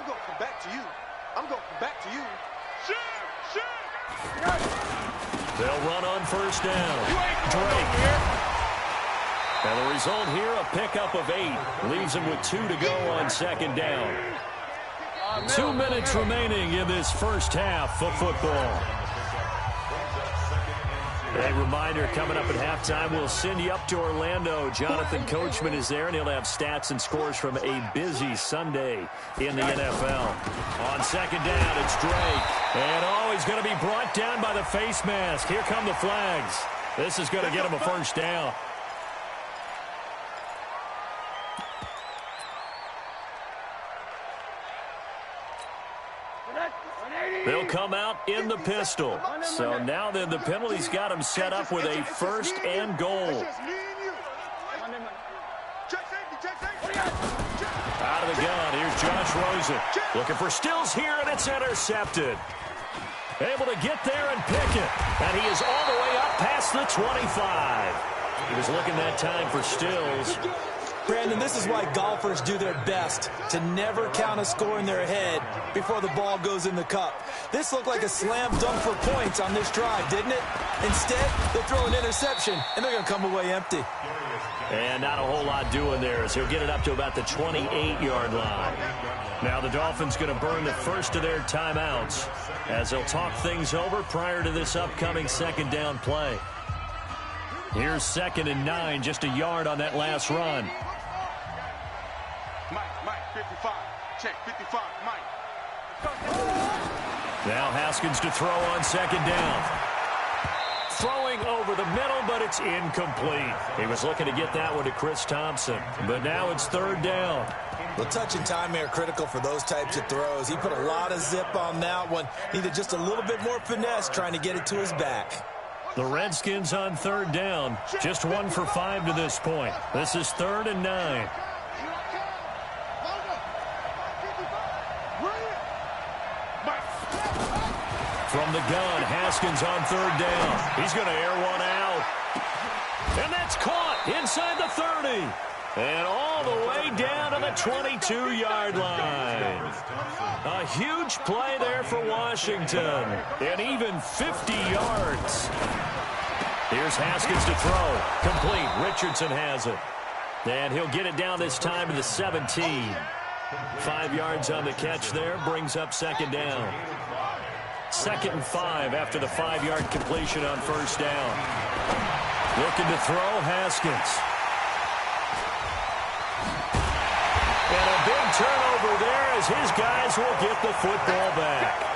going to come back to you. I'm going to come back to you. They'll run on first down. Drake. And the result here, a pickup of 8. Leaves him with 2 to go on second down. 2 minutes remaining in this first half of football. A reminder, coming up at halftime, we'll send you up to Orlando. Jonathan Coachman is there, and he'll have stats and scores from a busy Sunday in the NFL. On second down, it's Drake. And, he's going to be brought down by the face mask. Here come the flags. This is going to get him a first down. They'll come out in the pistol. So now then the penalty's got him set up with a first and goal. Out of the gun, here's Josh Rosen. Looking for Stills here, and it's intercepted. Able to get there and pick it. And he is all the way up past the 25. He was looking that time for Stills. Brandon, this is why golfers do their best to never count a score in their head before the ball goes in the cup. This looked like a slam dunk for points on this drive, didn't it? Instead, they'll throw an interception, and they're going to come away empty. And not a whole lot doing there as he'll get it up to about the 28-yard line. Now the Dolphins going to burn the first of their timeouts as they'll talk things over prior to this upcoming second down play. Here's 2nd and 9, just a yard on that last run. Mike, 55. Check, 55, Mike. Now Haskins to throw on second down. Throwing over the middle, but it's incomplete. He was looking to get that one to Chris Thompson, but now it's 3rd down. Well, touch and timing are critical for those types of throws. He put a lot of zip on that one. Needed just a little bit more finesse trying to get it to his back. The Redskins on 3rd down, just 1 for 5 to this point. This is 3rd and 9. From the gun, Haskins on 3rd down. He's going to air one out. And that's caught inside the 30. And all the way down to the 22-yard line. A huge play there for Washington. And even 50 yards. Here's Haskins to throw. Complete. Richardson has it. And he'll get it down this time to the 17. 5 yards on the catch there. Brings up 2nd down. 2nd and 5 after the 5-yard completion on first down. Looking to throw, Haskins. And a big turnover there as his guys will get the football back.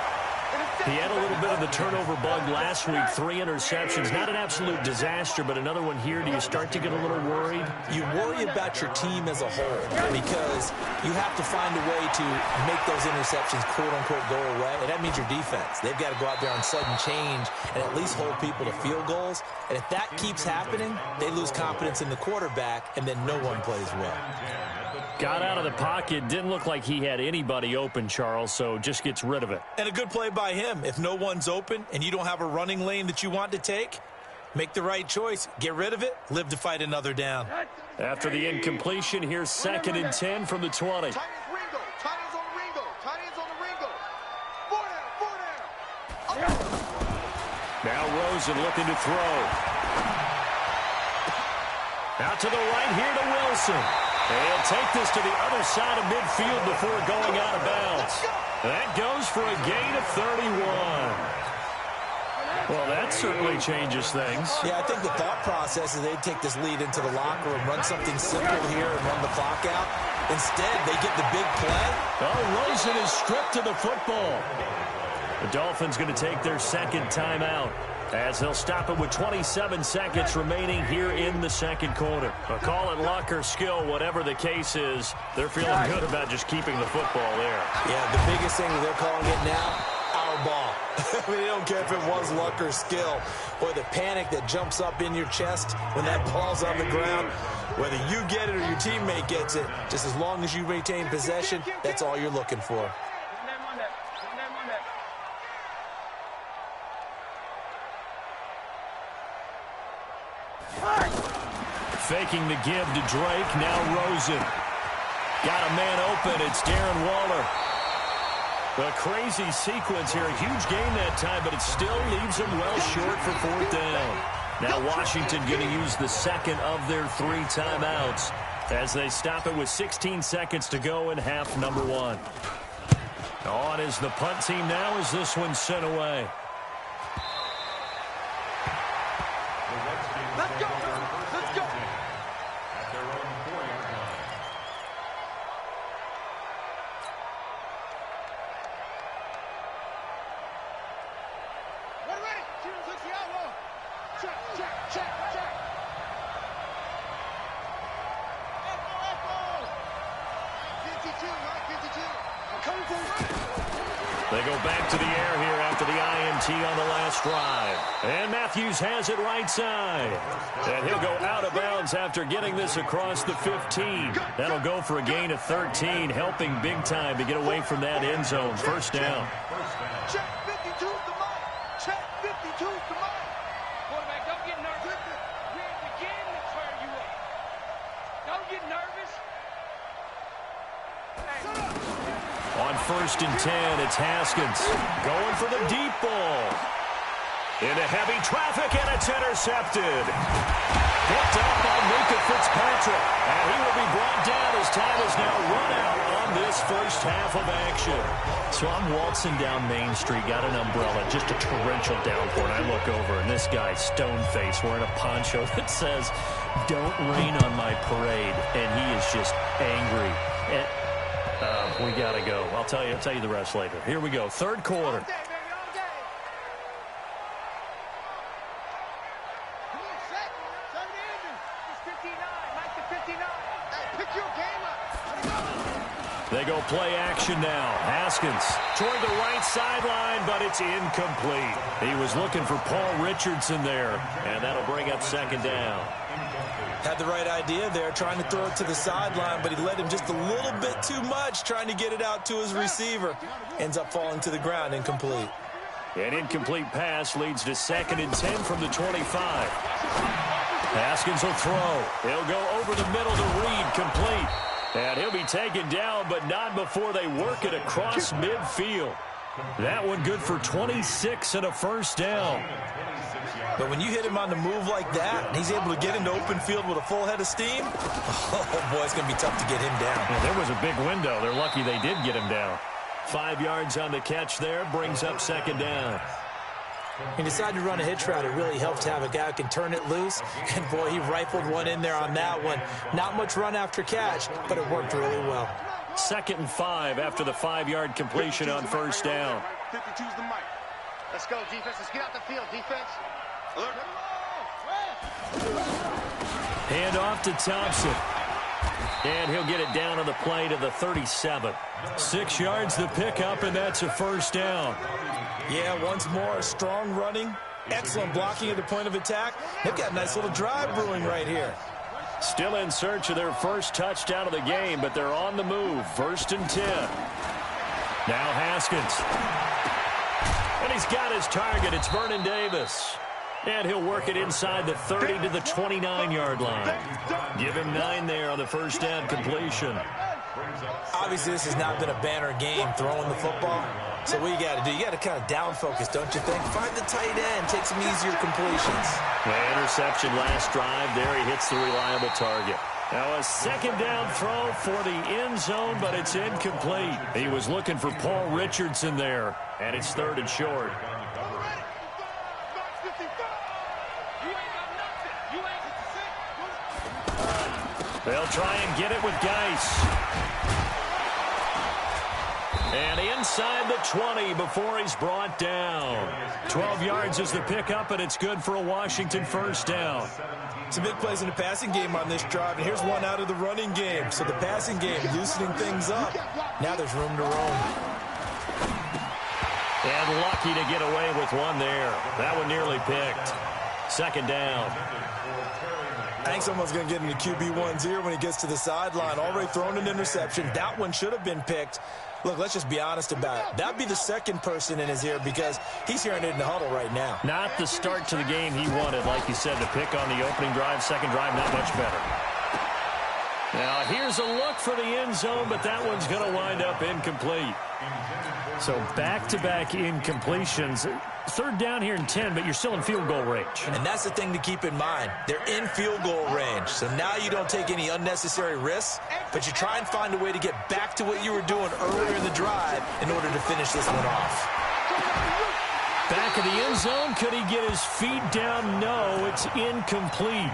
He had a little bit of the turnover bug last week, 3 interceptions. Not an absolute disaster, but another one here. Do you start to get a little worried? You worry about your team as a whole because you have to find a way to make those interceptions, quote-unquote, go away. And that means your defense. They've got to go out there on sudden change and at least hold people to field goals. And if that keeps happening, they lose confidence in the quarterback, and then no one plays well. Got out of the pocket. Didn't look like he had anybody open, Charles, so just gets rid of it. And a good play by him. If no one's open and you don't have a running lane that you want to take, make the right choice. Get rid of it. Live to fight another down. After the incompletion, here's 2nd and 10 from the 20. Tight ends on the Ringo. Tight ends on the Ringo. 4 down. Now Rosen looking to throw. Out to the right here to Wilson. They'll take this to the other side of midfield before going out of bounds. That goes for a gain of 31. Well, that certainly changes things. Yeah, I think the thought process is they'd take this lead into the locker room, run something simple here and run the clock out. Instead, they get the big play. Oh, Rosen is stripped to the football. The Dolphins going to take their 2nd timeout as they'll stop it with 27 seconds remaining here in the 2nd quarter. Call it luck or skill, whatever the case is, they're feeling good about just keeping the football there. Yeah, the biggest thing that they're calling it now, our ball. I mean, they don't care if it was luck or skill. Boy, the panic that jumps up in your chest when that ball's on the ground, whether you get it or your teammate gets it, just as long as you retain possession, that's all you're looking for. Faking the give to Drake. Now Rosen. Got a man open. It's Darren Waller. A crazy sequence here. A huge gain that time, but it still leaves them well short for fourth down. Now Washington going to use the second of their 3 timeouts as they stop it with 16 seconds to go in half number 1. On is the punt team now as this one's sent away. Let's go. Let's go. We're ready. Took the outlaw. Check. Echo. 52, Mike, 52. I'm coming for you. They go back to the air here after the INT on the last drive. And Matthews has it right side. And he'll go out of bounds after getting this across the 15. That'll go for a gain of 13, helping big time to get away from that end zone. First down. Check 52's the mark. Check 52's the mark. Quarterback, don't get nervous. We're at the game to fire you up. Don't get nervous. On 1st and 10, it's Haskins going for the deep ball. Into heavy traffic, and it's intercepted. Picked up by Micah Fitzpatrick. And he will be brought down as time is now run out on this first half of action. So I'm waltzing down Main Street, got an umbrella, just a torrential downpour, and I look over, and this guy, stone-faced, wearing a poncho that says, "Don't rain on my parade," and he is just angry. And we got to go. I'll tell you the rest later. Here we go. Third quarter. All day, baby, all day. Come on, set. Set it in. It's 59. Mike the 59. Hey, pick your game up. They go play action now. Haskins toward the right sideline, but it's incomplete. He was looking for Paul Richardson there, and that'll bring up second down. Had the right idea there, trying to throw it to the sideline, but he led him just a little bit too much, trying to get it out to his receiver. Ends up falling to the ground, incomplete. An incomplete pass leads to 2nd and 10 from the 25. Haskins will throw. He'll go over the middle to Reed, complete. And he'll be taken down, but not before they work it across midfield. That one good for 26 and a first down. But when you hit him on the move like that, and he's able to get into open field with a full head of steam, oh, boy, it's going to be tough to get him down. Yeah, there was a big window. They're lucky they did get him down. 5 yards on the catch there, brings up second down. He decided to run a hitch route. It really helped to have a guy who can turn it loose. And, boy, he rifled one in there on that one. Not much run after catch, but it worked really well. 2nd and 5 after the 5-yard completion on first down. 52's the mic. Let's go, defense. Let's get out the field, defense. Alert. Hand off to Thompson. And he'll get it down on the play to the 37. 6 yards the pickup, and that's a first down. Yeah, once more, strong running, excellent blocking at the point of attack. They've got a nice little drive brewing right here. Still in search of their first touchdown of the game, but they're on the move. 1st and 10. Now Haskins. And he's got his target. It's Vernon Davis. And he'll work it inside the 30 to the 29-yard line. Give him 9 there on the first down completion. Obviously, this has not been a banner game throwing the football. So what you got to do, you got to kind of down focus, don't you think? Find the tight end, take some easier completions. The interception last drive there. He hits the reliable target. Now a second down throw for the end zone, but it's incomplete. He was looking for Paul Richardson there, and it's 3rd and short. They'll try and get it with Geis. And inside the 20 before he's brought down. 12 yards is the pickup, and it's good for a Washington first down. Some big plays in the passing game on this drive, and here's one out of the running game. So the passing game loosening things up. Now there's room to roam. And lucky to get away with one there. That one nearly picked. Second down. I think someone's going to get into QB1's ear when he gets to the sideline. Already thrown an interception. That one should have been picked. Look, let's just be honest about it. That'd be the second person in his ear because he's hearing it in the huddle right now. Not the start to the game he wanted, like you said, to pick on the opening drive, second drive, not much better. Now, here's a look for the end zone, but that one's going to wind up incomplete. So back-to-back incompletions. Third down here in 10, but you're still in field goal range. And that's the thing to keep in mind. They're in field goal range. So now you don't take any unnecessary risks, but you try and find a way to get back to what you were doing earlier in the drive in order to finish this one off. Back of the end zone. Could he get his feet down? No, it's incomplete.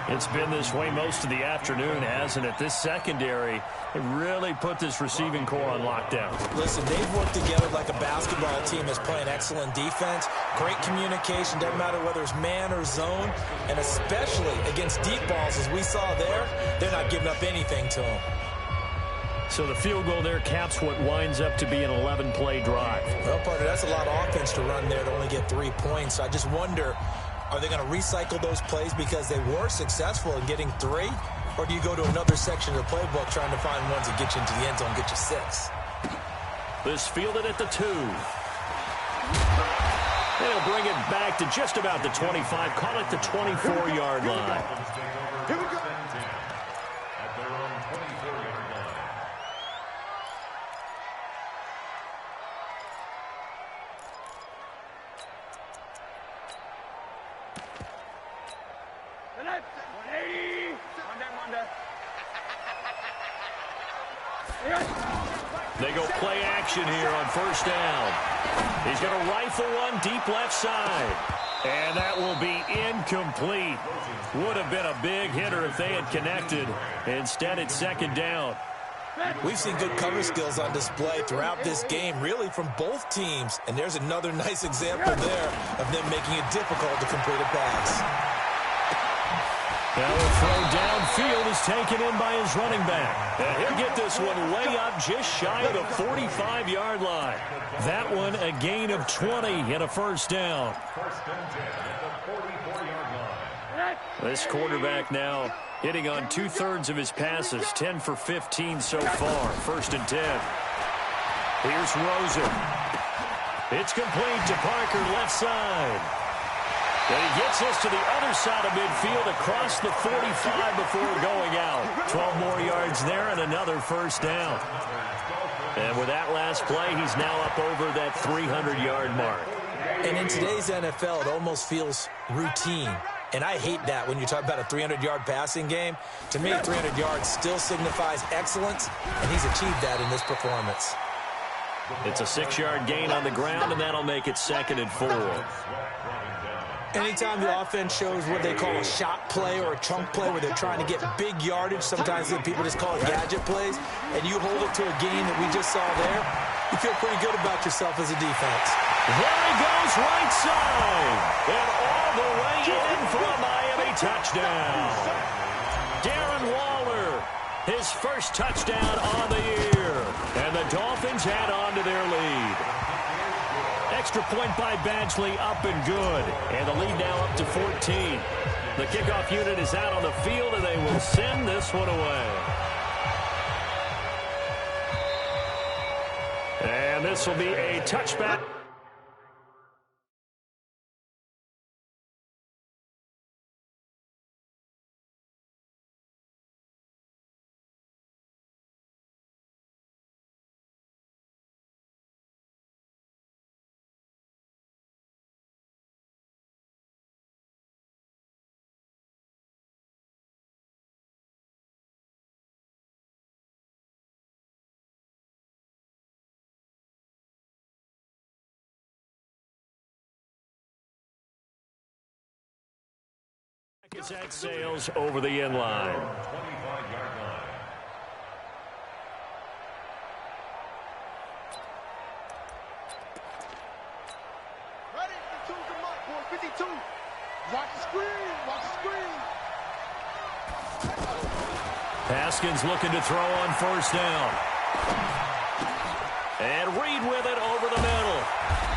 It's been this way most of the afternoon, hasn't it? This secondary, it really put this receiving core on lockdown. Listen, they've worked together like a basketball team that's playing excellent defense, great communication, doesn't matter whether it's man or zone, and especially against deep balls, as we saw there, they're not giving up anything to them. So the field goal there caps what winds up to be an 11-play drive. Well, partner, that's a lot of offense to run there to only get 3 points. I just wonder, are they going to recycle those plays because they were successful in getting 3? Or do you go to another section of the playbook trying to find ones that get you into the end zone, get you 6? This fielded at the 2. They'll bring it back to just about the 25. Call it the 24-yard line. Here we go. They go play action here on first down. He's going to rifle one deep left side. And that will be incomplete. Would have been a big hitter if they had connected. Instead, it's second down. We've seen good cover skills on display throughout this game, really from both teams. And there's another nice example there of them making it difficult to complete a pass. Now the throw downfield is taken in by his running back. And he'll get this one way up just shy of the 45-yard line. That one a gain of 20 and a first down. This quarterback now hitting on 2/3 of his passes, 10 for 15 so far. First and 10. Here's Rosen. It's complete to Parker, left side. And he gets us to the other side of midfield across the 45 before going out. 12 more yards there and another first down. And with that last play, he's now up over that 300-yard mark. And in today's NFL, it almost feels routine. And I hate that when you talk about a 300-yard passing game. To me, 300 yards still signifies excellence, and he's achieved that in this performance. It's a 6-yard gain on the ground, and that'll make it 2nd and 4. Anytime the offense shows what they call a shot play or a chunk play where they're trying to get big yardage, sometimes people just call it gadget plays, and you hold it to a gain that we just saw there, you feel pretty good about yourself as a defense. There he goes, right side, and all the way in for a Miami touchdown. Darren Waller, his first touchdown on the year, and the Dolphins add on to their lead. Extra point by Badgley, up and good. And the lead now up to 14. The kickoff unit is out on the field, and they will send this one away. And this will be a touchback. It's at Sales over the end line. Ready? 52's the mark, boy. 52. Watch the screen. Watch the screen. Haskins looking to throw on first down. And Reed with it over the middle.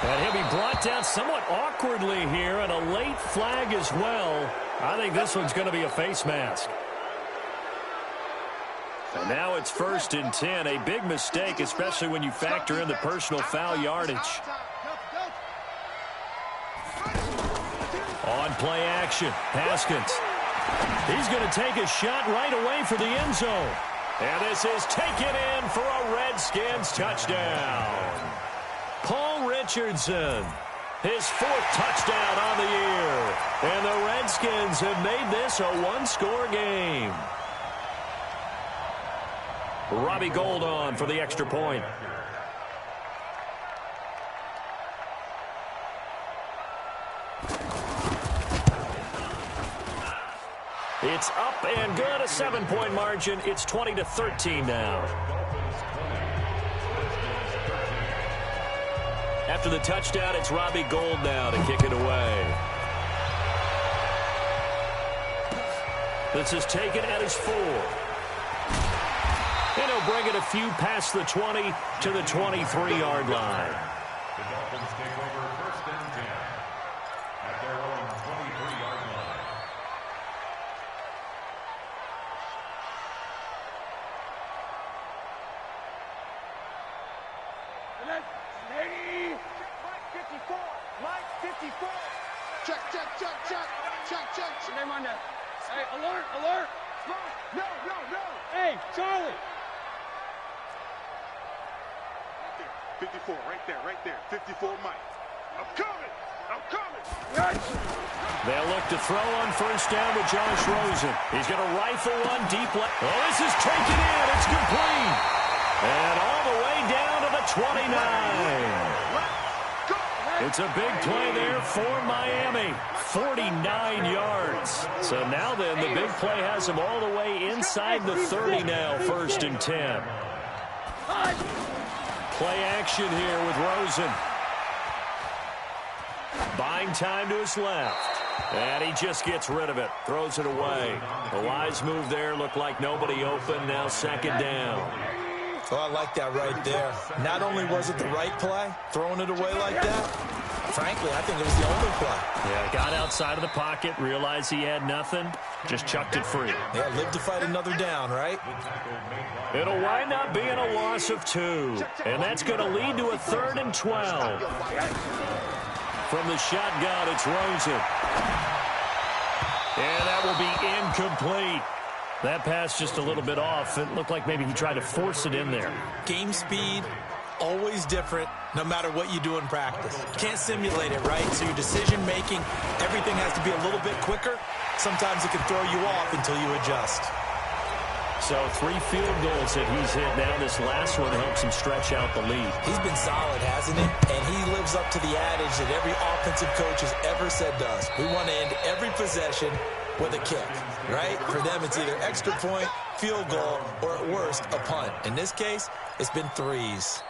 And he'll be brought down somewhat awkwardly here, and a late flag as well. I think this one's going to be a face mask. And now it's 1st and 10. A big mistake, especially when you factor in the personal foul yardage. On play action, Haskins. He's going to take a shot right away for the end zone. And this is taken in for a Redskins touchdown. Paul Richardson. His fourth touchdown on the year. And the Redskins have made this a one-score game. Robbie Gould on for the extra point. It's up and good, a 7-point margin. It's 20-13 now. After the touchdown, it's Robbie Gould now to kick it away. This is taken at his 4. And he'll bring it a few past the 20 to the 23-yard line. The Dolphins take over first and 10 at their own 23-yard line. Lady, Mike 54. Mike 54. Check, check, check, check. Check, check. Name on that. Hey, alert, alert. No, no, no. Hey, Charlie. 54, right there, 54 Mike. I'm coming, I'm coming. They'll look to throw on first down with Josh Rosen. He's going to rifle one deep left. Oh, this is taken in. It's complete. And all the way down to the 29. It's a big play there for Miami. 49 yards. So now then, the big play has him all the way inside the 30 now, first and 10. Play action here with Rosen. Buying time to his left. And he just gets rid of it. Throws it away. A wise move there. Looked like nobody open. Now second down. Oh, I like that right there. Not only was it the right play, throwing it away like that, frankly, I think it was the only play. Yeah, got outside of the pocket, realized he had nothing, just chucked it free. Yeah, live to fight another down, right? It'll wind up being a loss of 2. And that's going to lead to a 3rd and 12. From the shotgun, it's Rosen. And that will be incomplete. That pass just a little bit off. It looked like maybe he tried to force it in there. Game speed, always different, no matter what you do in practice. You can't simulate it, right? So your decision-making, everything has to be a little bit quicker. Sometimes it can throw you off until you adjust. So 3 field goals that he's hit now. This last one helps him stretch out the lead. He's been solid, hasn't he? And he lives up to the adage that every offensive coach has ever said to us. We want to end every possession with a kick, right? For them, it's either extra point, field goal, or at worst, a punt. In this case, it's been 3s.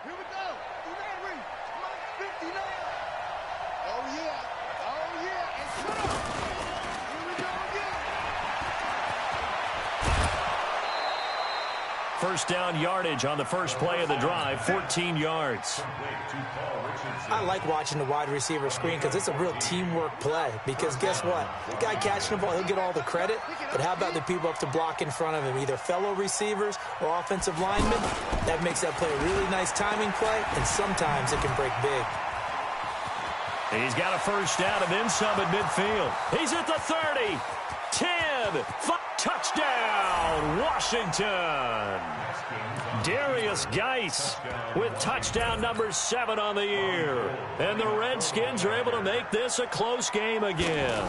Here we go. Larry, Mike 59. Oh, yeah. Oh, yeah. And put up. Here we go again. First down yardage on the first play of the drive, 14 yards. I like watching the wide receiver screen because it's a real teamwork play. Because guess what? The guy catching the ball, he'll get all the credit. But how about the people up to block in front of him, either fellow receivers or offensive linemen? That makes that play a really nice timing play, and sometimes it can break big. He's got a first down and then some at midfield. He's at the 30, 10, 5, touchdown, Washington. Darius Geis with touchdown number 7 on the year. And the Redskins are able to make this a close game again.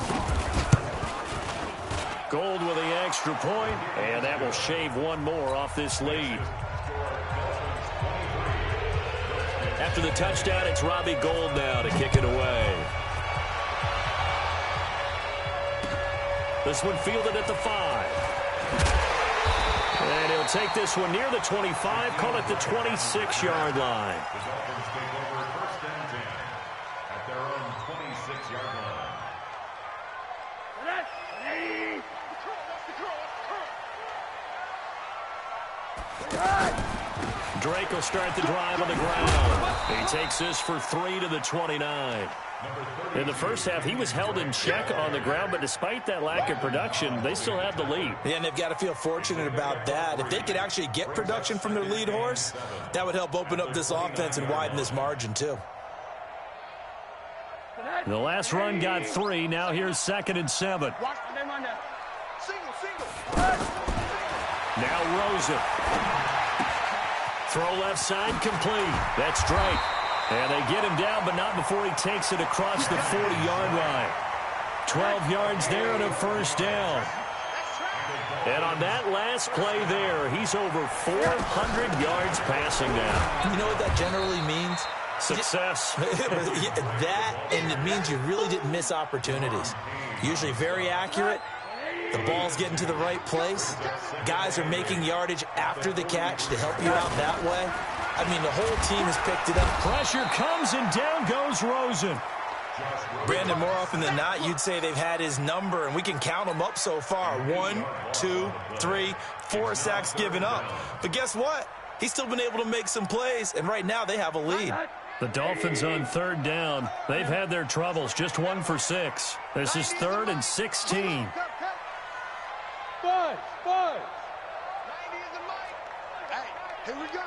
Gould with the extra point, and that will shave one more off this lead. After the touchdown, it's Robbie Gould now to kick it away. This one fielded at the 5. And he'll take this one near the 25, call it the 26-yard line. The Dolphins take over first and 10 at their own 26-yard line. Drake will start the drive on the ground. He takes this for 3 to the 29. In the first half, he was held in check on the ground, but despite that lack of production, they still have the lead. Yeah, and they've got to feel fortunate about that. If they could actually get production from their lead horse, that would help open up this offense and widen this margin, too. The last run got 3. Now here's 2nd and 7. Watch the name on that. Single. Now Rosen. Throw left side complete. That's Drake. And they get him down, but not before he takes it across the 40-yard line. 12 yards there and a first down. And on that last play there, he's over 400 yards passing now. You know what that generally means? Success. That, and it means you really didn't miss opportunities. Usually very accurate. The ball's getting to the right place. Guys are making yardage after the catch to help you out that way. I mean, the whole team has picked it up. Pressure comes, and down goes Rosen. Brandon, more often than not, you'd say they've had his number, and we can count them up so far. 1, 2, 3, 4 sacks given up. But guess what? He's still been able to make some plays, and right now they have a lead. The Dolphins on third down. They've had their troubles, just 1 for 6. This is 3rd and 16. Buzz! 90 is the mic. Hey, here we go.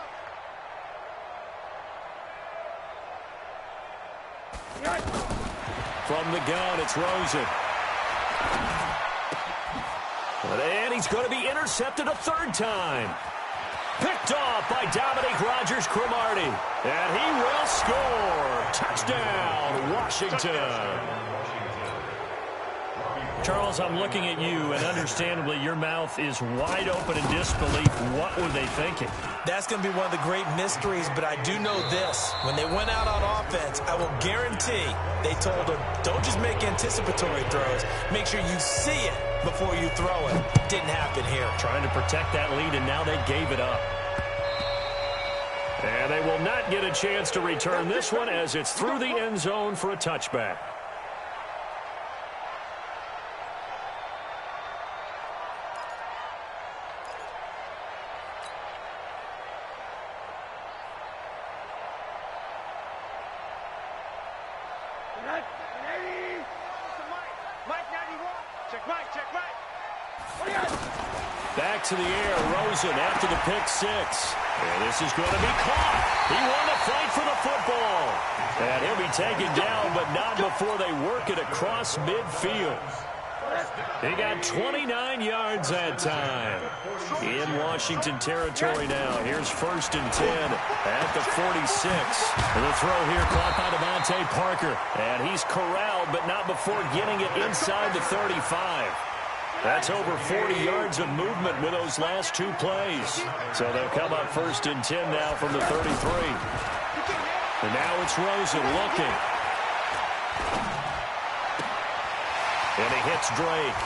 From the gun, it's Rosen. And he's going to be intercepted a 3rd time. Picked off by Dominique Rodgers-Cromartie. And he will score. Touchdown, Washington. Charles, I'm looking at you, and understandably, your mouth is wide open in disbelief. What were they thinking? That's going to be one of the great mysteries, but I do know this. When they went out on offense, I will guarantee they told him, don't just make anticipatory throws. Make sure you see it before you throw it. Didn't happen here. Trying to protect that lead, and now they gave it up. And they will not get a chance to return this one as it's through the end zone for a touchback. Back to the air, Rosen after the pick 6. And this is going to be caught. He won the fight for the football. And he'll be taken down, but not before they work it across midfield. He got 29 yards that time. In Washington territory now. Here's 1st and 10 at the 46. And the throw here caught by Devontae Parker. And he's corralled, but not before getting it inside the 35. That's over 40 yards of movement with those last 2 plays. So they'll come up 1st and 10 now from the 33. And now it's Rosen looking. And he hits Drake.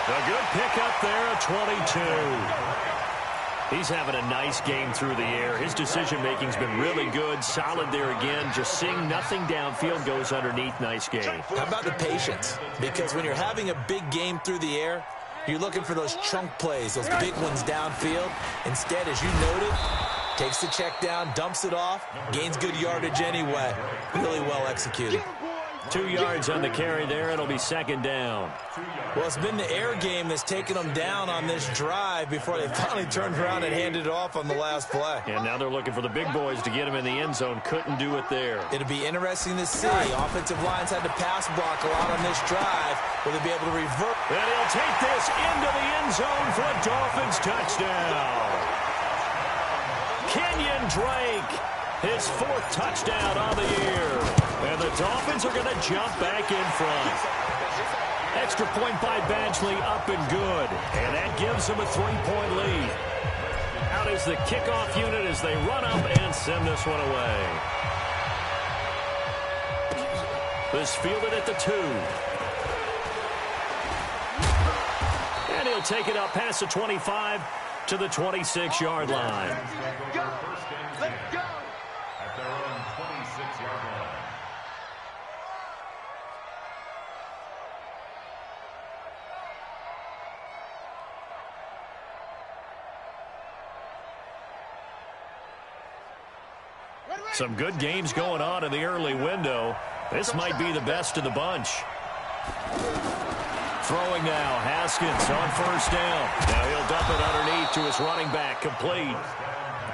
A good pickup there at 22. He's having a nice game through the air. His decision-making's been really good. Solid there again. Just seeing nothing downfield, goes underneath. Nice game. How about the patience? Because when you're having a big game through the air, you're looking for those chunk plays, those big ones downfield. Instead, as you noted, takes the check down, dumps it off, gains good yardage anyway. Really well executed. 2 yards on the carry there. It'll be 2nd down. Well, it's been the air game that's taken them down on this drive before they finally turned around and handed it off on the last play. And now they're looking for the big boys to get him in the end zone. Couldn't do it there. It'll be interesting to see. Offensive lines had to pass block a lot on this drive. Will they be able to revert? And he'll take this into the end zone for a Dolphins touchdown. Kenyon Drake, his 4th touchdown on the year. And the Dolphins are going to jump back in front. Extra point by Badgley, up and good. And that gives them a 3-point lead. Out is the kickoff unit as they run up and send this one away. This fielded at the 2. And he'll take it up past the 25 to the 26-yard line. Let's go. At their own 26-yard line. Some good games going on in the early window. This might be the best of the bunch. Throwing now, Haskins on 1st down. Now he'll dump it underneath to his running back, complete.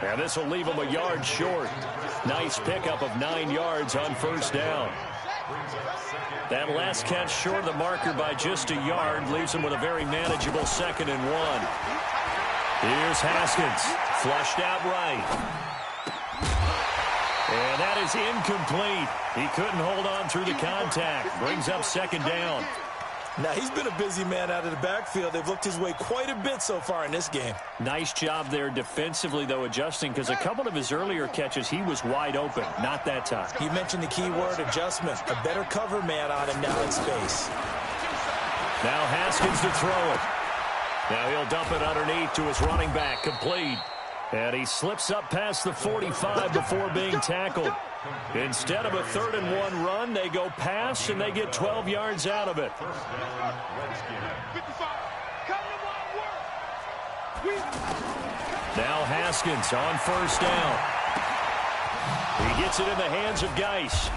And this will leave him a yard short. Nice pickup of 9 yards on 1st down. That last catch short of the marker by just a yard leaves him with a very manageable 2nd and 1. Here's Haskins, flushed out right. And that is incomplete. He couldn't hold on through the contact. Brings up second down. Now, he's been a busy man out of the backfield. They've looked his way quite a bit so far in this game. Nice job there defensively, though, adjusting, because a couple of his earlier catches, he was wide open. Not that time. You mentioned the key word, adjustment. A better cover man on him now in space. Now Haskins to throw it. Now he'll dump it underneath to his running back, complete. And he slips up past the 45 before being tackled. Instead of a 3rd-and-1 run, they go pass, and they get 12 yards out of it. Now Haskins on first down. He gets it in the hands of Geis.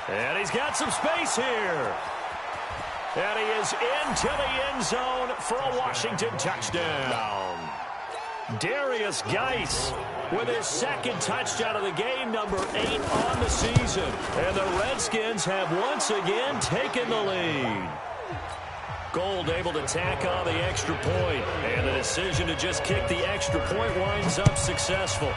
And he's got some space here. And he is into the end zone for a Washington touchdown. Darius Geis with his second touchdown of the game, number 8 on the season. And the Redskins have once again taken the lead. Gold able to tack on the extra point, and the decision to just kick the extra point winds up successful.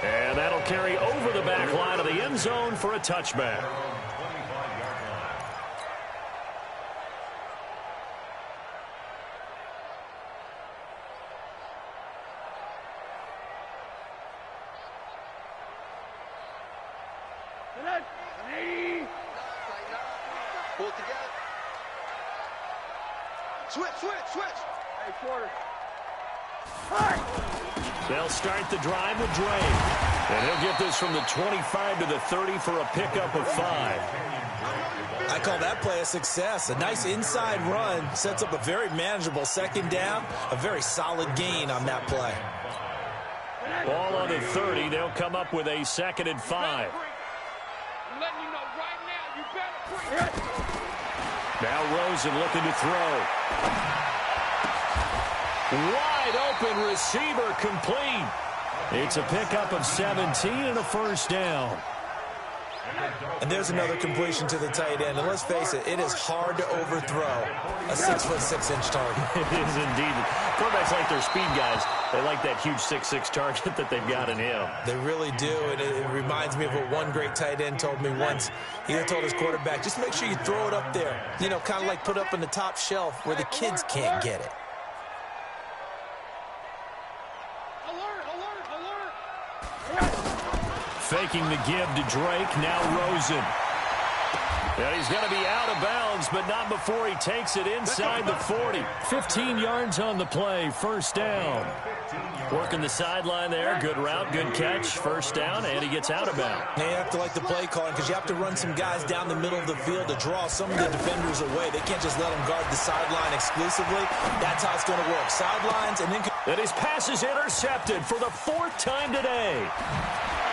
And that'll carry over the back line of the end zone for a touchback. Pull it together. Switch. Hey, quarter. They'll start the drive with Dre. And he'll get this from the 25 to the 30 for a pickup of 5. I call that play a success. A nice inside run sets up a very manageable second down. A very solid gain on that play. Ball on the 30. They'll come up with a 2nd and 5. I'm letting you know right now, you better break. Now Rosen looking to throw. Wide open receiver, complete. It's a pickup of 17 and a first down. And there's another completion to the tight end. And let's face it, it is hard to overthrow a 6'6" target. It is indeed. Quarterbacks like their speed guys. They like that huge 6'6" target that they've got in him. They really do, and it reminds me of what one great tight end told me once. He told his quarterback, just make sure you throw it up there. You know, kind of like put up on the top shelf where the kids can't get it. Faking the give to Drake, now Rosen. And he's going to be out of bounds, but not before he takes it inside the 40. 15 yards on the play, first down. Working the sideline there, good route, good catch, first down, and he gets out of bounds. Now you have to like the play calling because you have to run some guys down the middle of the field to draw some of the defenders away. They can't just let them guard the sideline exclusively. That's how it's going to work. Sidelines and then... And his pass is intercepted for the 4th time today.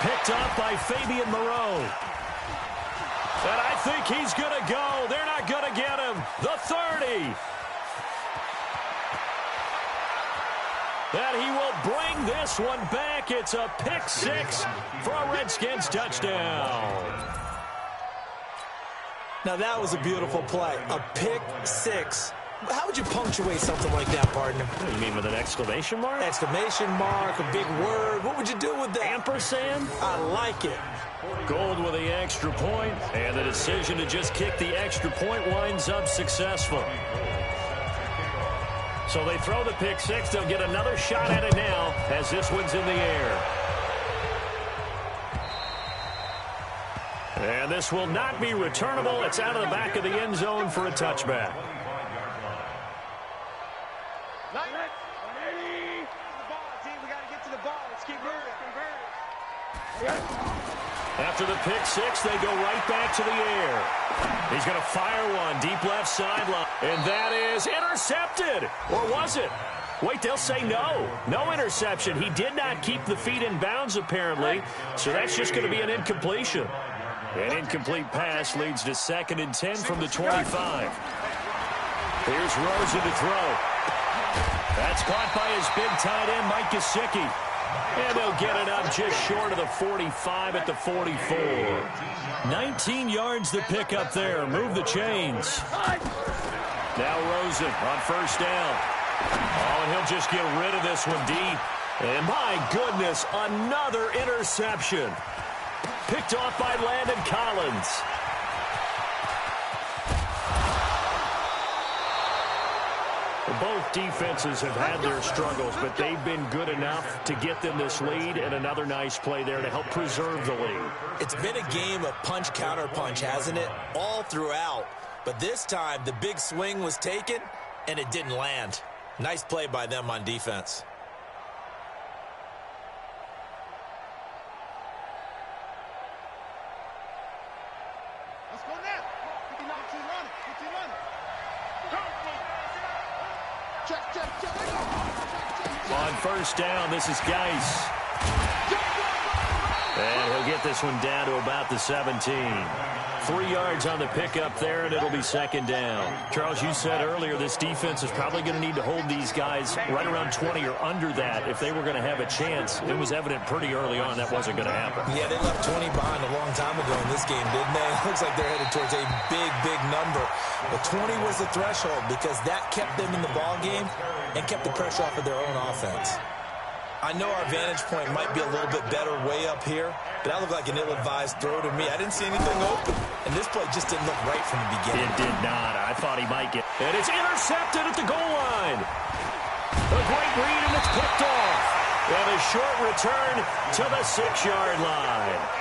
Picked up by Fabian Moreau. And I think he's going to go. They're not going to get him. The 30. And he will bring this one back. It's a pick 6 for a Redskins touchdown. Now that was a beautiful play. A pick 6. How would you punctuate something like that, partner? What do you mean, with an exclamation mark? Exclamation mark, a big word. What would you do with that? Ampersand? I like it. Gold with the extra point, and the decision to just kick the extra point winds up successful. So they throw the pick 6. They'll get another shot at it now as this one's in the air. And this will not be returnable. It's out of the back of the end zone for a touchback. After the pick 6, they go right back to the air. He's going to fire one deep left sideline. And that is intercepted. Or was it? Wait, they'll say no. No interception. He did not keep the feet in bounds, apparently. So that's just going to be an incompletion. An incomplete pass leads to 2nd and 10 from the 25. Here's Rosen to throw. That's caught by his big tight end, Mike Gesicki. And they'll get it up just short of the 45 at the 44. 19 yards to pick up there. Move the chains. Now Rosen on first down. Oh, and he'll just get rid of this one deep. And my goodness, another interception. Picked off by Landon Collins. Both defenses have had their struggles, but they've been good enough to get them this lead, and another nice play there to help preserve the lead. It's been a game of punch-counter-punch, hasn't it? All throughout. But this time, the big swing was taken, and it didn't land. Nice play by them on defense. Let's go now. 59, keep running. Keep running. Check, check, check. On first down, this is Geis. And he'll get this one down to about the 17. 3 yards on the pickup there, and it'll be second down. Charles, you said earlier this defense is probably going to need to hold these guys right around 20 or under that if they were going to have a chance. It was evident pretty early on that wasn't going to happen. Yeah, they left 20 behind a long time ago in this game, didn't they? It looks like they're headed towards a big, big number. But 20 was the threshold because that kept them in the ball game and kept the pressure off of their own offense. I know our vantage point might be a little bit better way up here, but that looked like an ill-advised throw to me. I didn't see anything open, and this play just didn't look right from the beginning. It did not. I thought he might get... And it's intercepted at the goal line. A great read, and it's picked off. And a short return to the 6-yard line.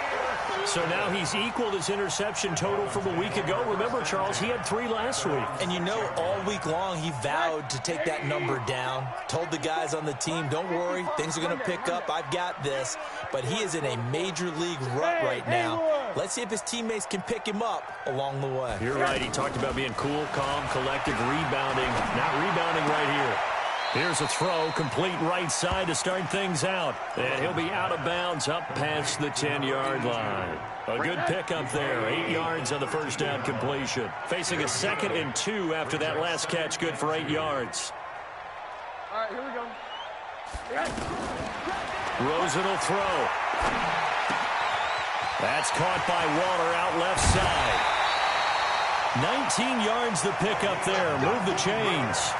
So now he's equaled his interception total from a week ago. Remember, Charles, he had 3 last week. And you know, all week long, he vowed to take that number down. Told the guys on the team, don't worry, things are going to pick up. I've got this. But he is in a major league rut right now. Let's see if his teammates can pick him up along the way. You're right. He talked about being cool, calm, collected, rebounding. Not rebounding right here. Here's a throw, complete right side to start things out. And he'll be out of bounds up past the 10-yard line. A good pickup there, 8 yards on the first down completion. Facing a 2nd and 2 after that last catch, good for 8 yards. All right, here we go. Rosen will throw. That's caught by Waller out left side. 19 yards the pickup there. Move the chains.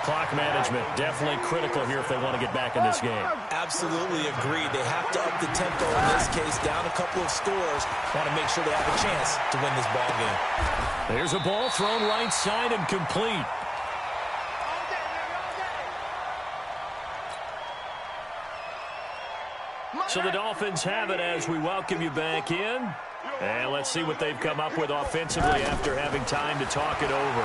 Clock management, definitely critical here if they want to get back in this game. Absolutely agreed. They have to up the tempo in this case, down a couple of scores. Want to make sure they have a chance to win this ball game. There's a ball thrown right side and complete. So the Dolphins have it as we welcome you back in. And let's see what they've come up with offensively after having time to talk it over.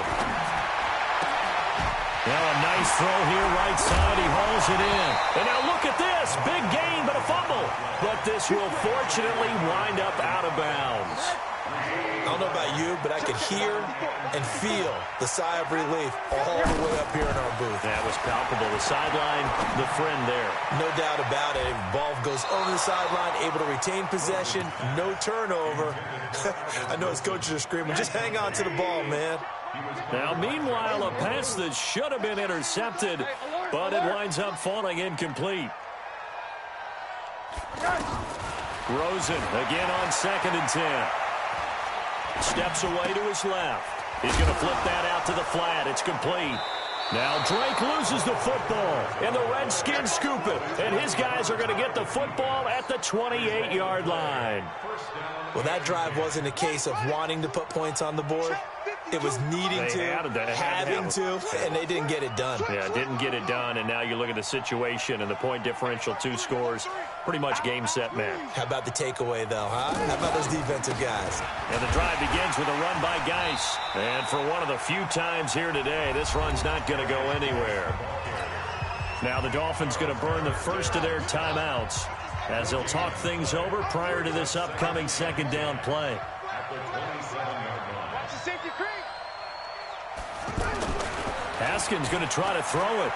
Now a nice throw here, right side. He hauls it in. And now look at this. Big gain, but a fumble. But this will fortunately wind up out of bounds. I don't know about you, but I could hear and feel the sigh of relief all the way up here in our booth. That was palpable. The sideline, the friend there. No doubt about it. Ball goes over the sideline, able to retain possession, no turnover. I know his coaches are screaming, just hang on to the ball, man. Now, meanwhile, a pass that should have been intercepted, but it winds up falling incomplete. Rosen again on 2nd and 10. Steps away to his left. He's going to flip that out to the flat. It's complete. Now Drake loses the football, and the Redskins scoop it. And his guys are going to get the football at the 28-yard line. Well, that drive wasn't a case of wanting to put points on the board. It was needing to, having to, and they didn't get it done. Yeah, didn't get it done, and now you look at the situation and the point differential, 2 scores, pretty much game, set, match. How about the takeaway, though, huh? How about those defensive guys? And the drive begins with a run by Geis. And for one of the few times here today, this run's not going to go anywhere. Now the Dolphins going to burn the first of their timeouts as they'll talk things over prior to this upcoming 2nd down play. Haskins going to try to throw it.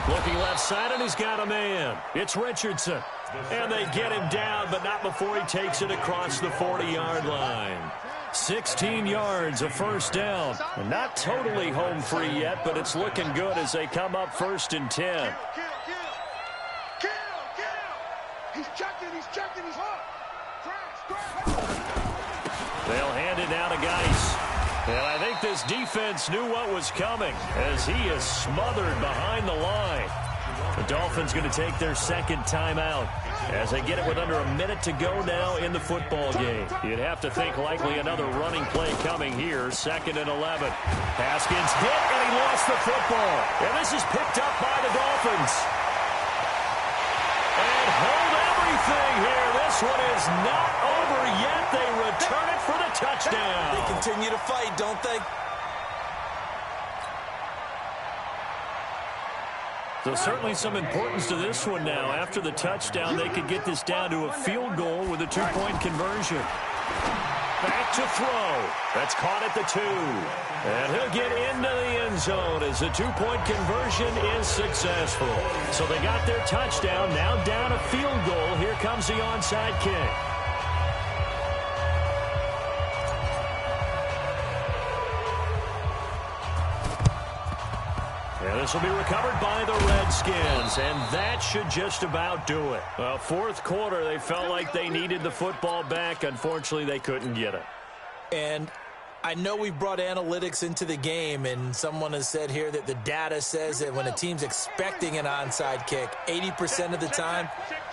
Looking left side, and he's got a man. It's Richardson. And they get him down, but not before he takes it across the 40-yard line. 16 yards, a first down. And not totally home free yet, but it's looking good as they come up 1st and 10. Kill. He's checking, he's hot. Crash. They'll hand it down to Geis. And I think this defense knew what was coming as he is smothered behind the line. The Dolphins going to take their second timeout as they get it with under a minute to go now in the football game. You'd have to think likely another running play coming here, 2nd and 11. Haskins hit, and he lost the football. And this is picked up by the Dolphins. And hold everything here. This one is not over yet. They return it for the touchdown. They continue to fight, don't they? So certainly some importance to this one now. After the touchdown, they could get this down to a field goal with a 2-point conversion. Back to throw. That's caught at the 2. And he'll get into the end zone as the 2-point conversion is successful. So they got their touchdown, now down a field goal. Here comes the onside kick. And this will be recovered by the Redskins, and that should just about do it. Well, 4th quarter, they felt like they needed the football back. Unfortunately, they couldn't get it. And I know we've brought analytics into the game, and someone has said here that the data says that when a team's expecting an onside kick, 80% of the time,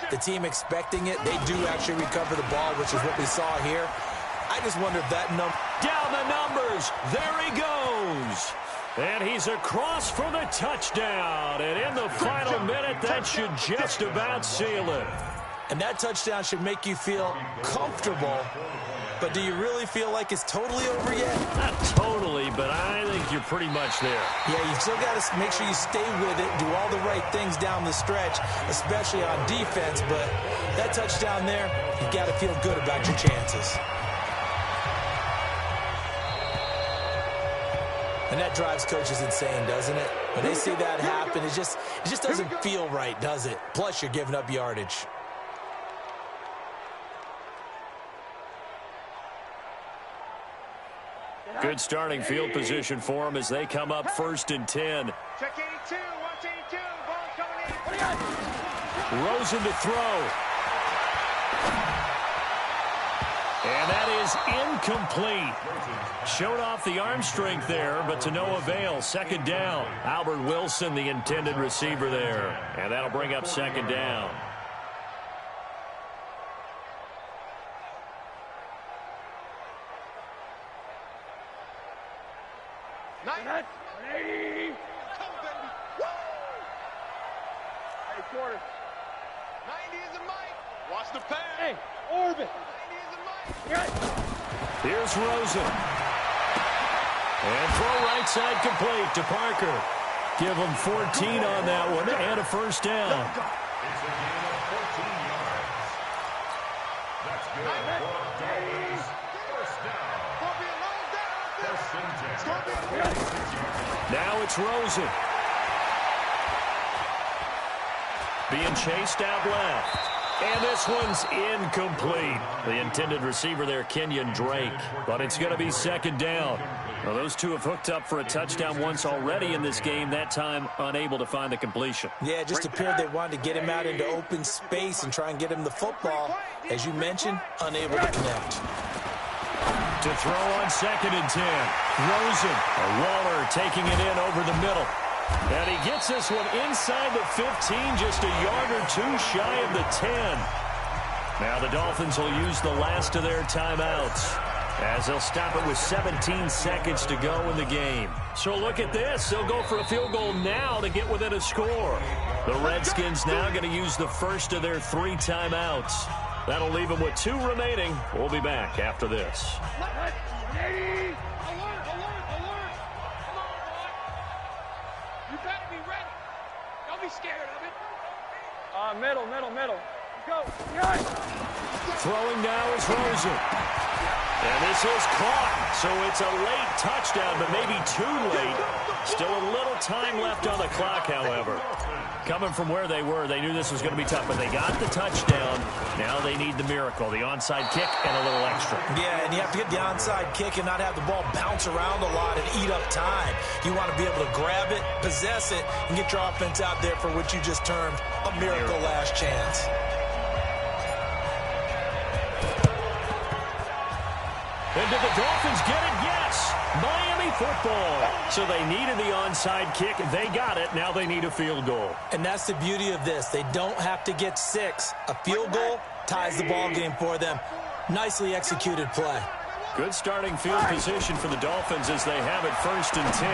the team expecting it, they do actually recover the ball, which is what we saw here. I just wonder if that number... Down the numbers. There he goes. And he's across for the touchdown. And in the final minute, that should just about seal it. And that touchdown should make you feel comfortable. But do you really feel like it's totally over yet? Not totally, but I think you're pretty much there. Yeah, you've still got to make sure you stay with it, do all the right things down the stretch, especially on defense. But that touchdown there, you got to feel good about your chances. And that drives coaches insane, doesn't it? When they see that happen, it just doesn't feel right, does it? Plus, you're giving up yardage. Good starting field position for them as they come up 1st and 10. Check 82, watch 82, ball coming in. What do you got? Rosen to throw. And that is incomplete. Showed off the arm strength there, but to no avail. 2nd down. Albert Wilson, the intended receiver there. And that'll bring up 2nd down. Hey, quarter. 90 is a mic. Watch the pass. Hey, orbit. 90 is a mic. Here's Rosen. And throw right side complete to Parker. Give him 14 on that one and a 1st down. It's a gain of 14 yards. That's good for Dolphins. 1st down. 1st and 10. Now it's Rosen. Being chased out left. And this one's incomplete. The intended receiver there, Kenyon Drake. But it's going to be 2nd down. Well, those two have hooked up for a touchdown once already in this game, that time unable to find the completion. Yeah, it just appeared they wanted to get him out into open space and try and get him the football. As you mentioned, unable to connect. To throw on 2nd and 10. Rosen. Waller taking it in over the middle. And he gets this one inside the 15, just a yard or two shy of the 10. Now the Dolphins will use the last of their timeouts as they'll stop it with 17 seconds to go in the game. So look at this. They'll go for a field goal now to get within a score. The Redskins now going to use the first of their 3 timeouts. That'll leave them with 2 remaining. We'll be back after this. Scared of it. Middle. Go. Throwing now is Rosen. And this is caught. So it's a late touchdown, but maybe too late. Still a little time left on the clock, however. Coming from where they were, they knew this was going to be tough, but they got the touchdown. Now they need the miracle, the onside kick and a little extra. Yeah, and you have to get the onside kick and not have the ball bounce around a lot and eat up time. You want to be able to grab it, possess it, and get your offense out there for what you just termed a miracle last chance. And did the Dolphins get it? Yes. Miami football. So they needed the onside kick. They got it. Now they need a field goal. And that's the beauty of this. They don't have to get 6. A field goal ties the ball game for them. Nicely executed play. Good starting field position for the Dolphins as they have it 1st and 10.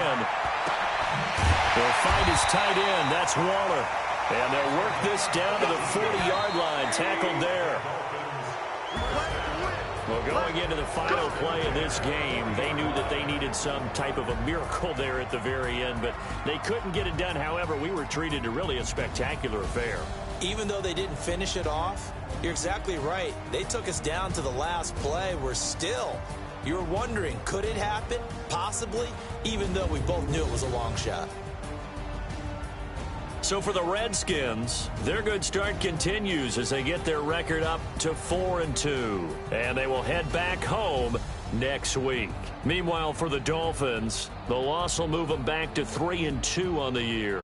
They'll find his tight end. That's Waller. And they'll work this down to the 40-yard line. Tackled there. Well, going into the final play of this game, they knew that they needed some type of a miracle there at the very end, but they couldn't get it done. However, we were treated to really a spectacular affair. Even though they didn't finish it off, you're exactly right. They took us down to the last play. We're still, you were wondering, could it happen? Possibly, even though we both knew it was a long shot. So for the Redskins, their good start continues as they get their record up to 4-2. And they will head back home next week. Meanwhile, for the Dolphins, the loss will move them back to 3-2 on the year.